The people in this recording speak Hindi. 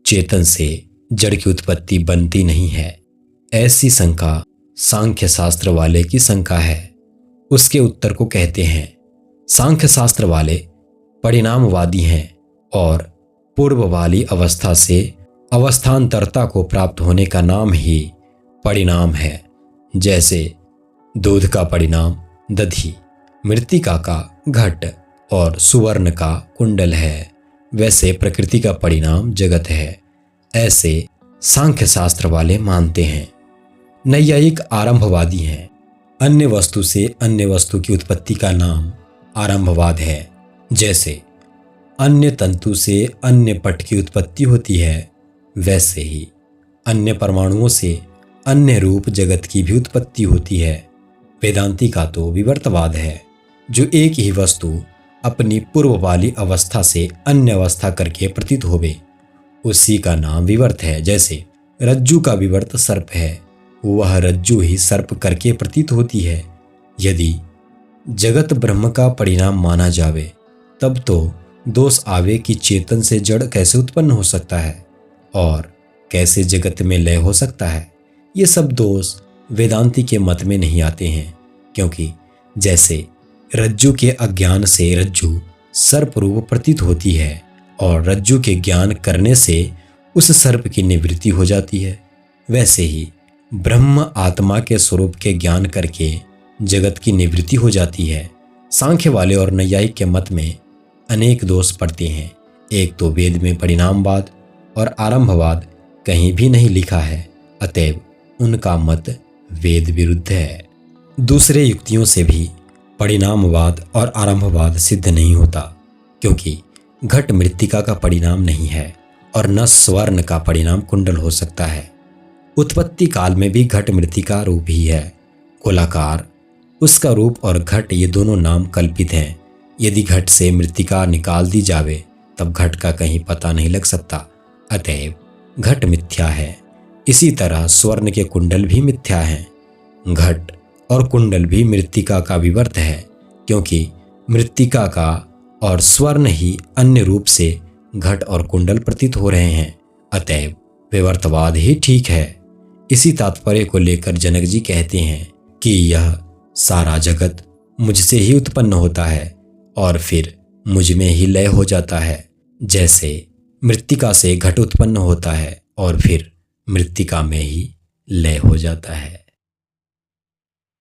चेतन से जड़ की उत्पत्ति बनती नहीं है, ऐसी शंका सांख्य शास्त्र वाले की शंका है। उसके उत्तर को कहते हैं, सांख्य शास्त्र वाले परिणामवादी हैं और पूर्व वाली अवस्था से अवस्थांतरता को प्राप्त होने का नाम ही परिणाम है। जैसे दूध का परिणाम दधी, मृत्तिका का घट और सुवर्ण का कुंडल है, वैसे प्रकृति का परिणाम जगत है, ऐसे सांख्य शास्त्र वाले मानते हैं। नैयायिक आरंभवादी हैं। अन्य वस्तु से अन्य वस्तु की उत्पत्ति का नाम आरंभवाद है। जैसे अन्य तंतु से अन्य पट की उत्पत्ति होती है, वैसे ही अन्य परमाणुओं से अन्य रूप जगत की भी उत्पत्ति होती है। वेदांती का तो विवर्तवाद है, जो एक ही वस्तु अपनी पूर्व वाली अवस्था से अन्य अवस्था करके प्रतीत होवे, उसी का नाम विवर्त है। जैसे रज्जु का विवर्त सर्प है, वह रज्जु ही सर्प करके प्रतीत होती है। यदि जगत ब्रह्म का परिणाम माना जावे, तब तो दोष आवे कि चेतन से जड़ कैसे उत्पन्न हो सकता है और कैसे जगत में लय हो सकता है। ये सब दोष वेदांती के मत में नहीं आते हैं, क्योंकि जैसे रज्जु के अज्ञान से रज्जु सर्प रूप प्रतीत होती है और रज्जु के ज्ञान करने से उस सर्प की निवृत्ति हो जाती है, वैसे ही ब्रह्म आत्मा के स्वरूप के ज्ञान करके जगत की निवृत्ति हो जाती है। सांख्य वाले और नैयायिक के मत में अनेक दोष पड़ते हैं। एक तो वेद में परिणामवाद और आरंभवाद कहीं भी नहीं लिखा है, अतएव उनका मत वेद विरुद्ध है। दूसरे युक्तियों से भी परिणामवाद और आरंभवाद सिद्ध नहीं होता, क्योंकि घट मृत्तिका का परिणाम नहीं है और न स्वर्ण का परिणाम कुंडल हो सकता है। उत्पत्ति काल में भी घट मृत्तिका रूप ही है, गोलाकार। उसका रूप और घट ये दोनों नाम कल्पित हैं। यदि घट से मृत्तिका निकाल दी जावे, तब घट का कहीं पता नहीं लग सकता, अतएव घट मिथ्या है। इसी तरह स्वर्ण के कुंडल भी मिथ्या हैं। घट और कुंडल भी मृत्तिका का विवर्त है, क्योंकि मृत्तिका का और स्वर्ण ही अन्य रूप से घट और कुंडल प्रतीत हो रहे हैं, अतएव विवर्तवाद ही ठीक है। इसी तात्पर्य को लेकर जनक जी कहते हैं कि यह सारा जगत मुझसे ही उत्पन्न होता है और फिर मुझ में ही लय हो जाता है। जैसे मृत्तिका से घट उत्पन्न होता है और फिर मृत्तिका में ही लय हो जाता है।